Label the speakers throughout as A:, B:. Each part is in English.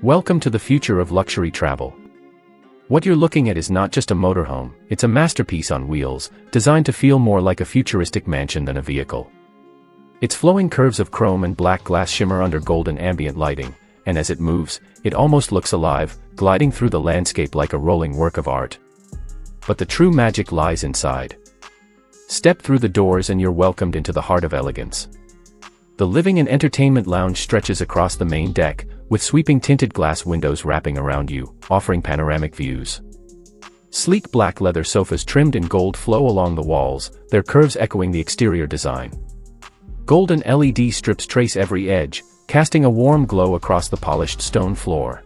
A: Welcome to the future of luxury travel. What you're looking at is not just a motorhome, it's a masterpiece on wheels, designed to feel more like a futuristic mansion than a vehicle. Its flowing curves of chrome and black glass shimmer under golden ambient lighting, and as it moves, it almost looks alive, gliding through the landscape like a rolling work of art. But the true magic lies inside. Step through the doors and you're welcomed into the heart of elegance. The living and entertainment lounge stretches across the main deck, with sweeping tinted glass windows wrapping around you, offering panoramic views. Sleek black leather sofas trimmed in gold flow along the walls, their curves echoing the exterior design. Golden LED strips trace every edge, casting a warm glow across the polished stone floor.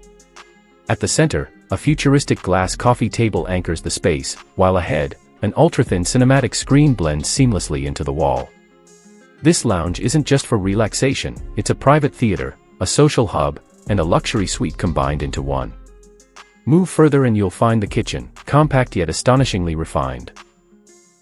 A: At the center, a futuristic glass coffee table anchors the space, while ahead, an ultra-thin cinematic screen blends seamlessly into the wall. This lounge isn't just for relaxation, it's a private theater, a social hub, and a luxury suite combined into one. Move further and you'll find the kitchen, compact yet astonishingly refined.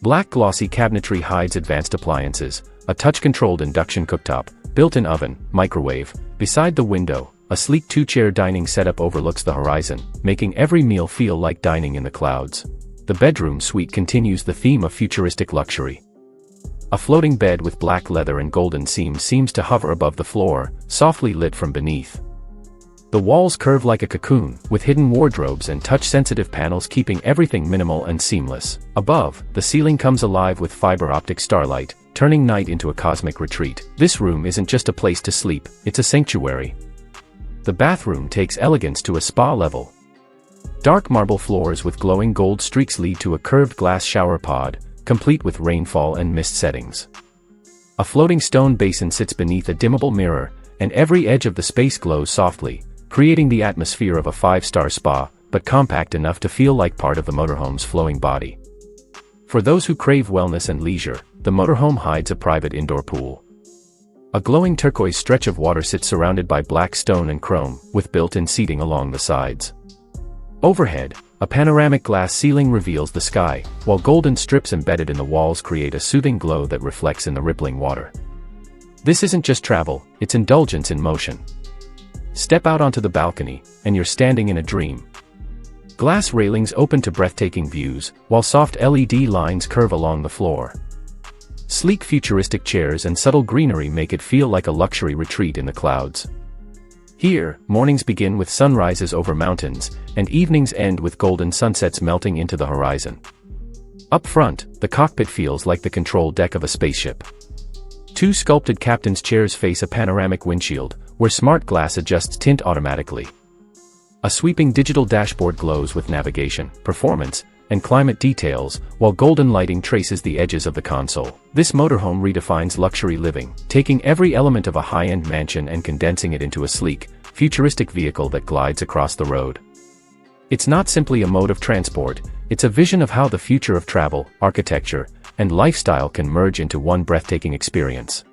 A: Black glossy cabinetry hides advanced appliances, a touch-controlled induction cooktop, built-in oven, microwave. Beside the window, a sleek two-chair dining setup overlooks the horizon, making every meal feel like dining in the clouds. The bedroom suite continues the theme of futuristic luxury. A floating bed with black leather and golden seams seems to hover above the floor, softly lit from beneath. The walls curve like a cocoon, with hidden wardrobes and touch-sensitive panels keeping everything minimal and seamless. Above, the ceiling comes alive with fiber-optic starlight, turning night into a cosmic retreat. This room isn't just a place to sleep, it's a sanctuary. The bathroom takes elegance to a spa level. Dark marble floors with glowing gold streaks lead to a curved glass shower pod, complete with rainfall and mist settings. A floating stone basin sits beneath a dimmable mirror, and every edge of the space glows softly, creating the atmosphere of a five-star spa, but compact enough to feel like part of the motorhome's flowing body. For those who crave wellness and leisure, the motorhome hides a private indoor pool. A glowing turquoise stretch of water sits surrounded by black stone and chrome, with built-in seating along the sides. Overhead, a panoramic glass ceiling reveals the sky, while golden strips embedded in the walls create a soothing glow that reflects in the rippling water. This isn't just travel, it's indulgence in motion. Step out onto the balcony, and you're standing in a dream. Glass railings open to breathtaking views, while soft LED lines curve along the floor. Sleek futuristic chairs and subtle greenery make it feel like a luxury retreat in the clouds. Here, mornings begin with sunrises over mountains, and evenings end with golden sunsets melting into the horizon. Up front, the cockpit feels like the control deck of a spaceship. Two sculpted captain's chairs face a panoramic windshield, where smart glass adjusts tint automatically. A sweeping digital dashboard glows with navigation, performance, and climate details, while golden lighting traces the edges of the console. This motorhome redefines luxury living, taking every element of a high-end mansion and condensing it into a sleek, futuristic vehicle that glides across the road. It's not simply a mode of transport, it's a vision of how the future of travel, architecture, and lifestyle can merge into one breathtaking experience.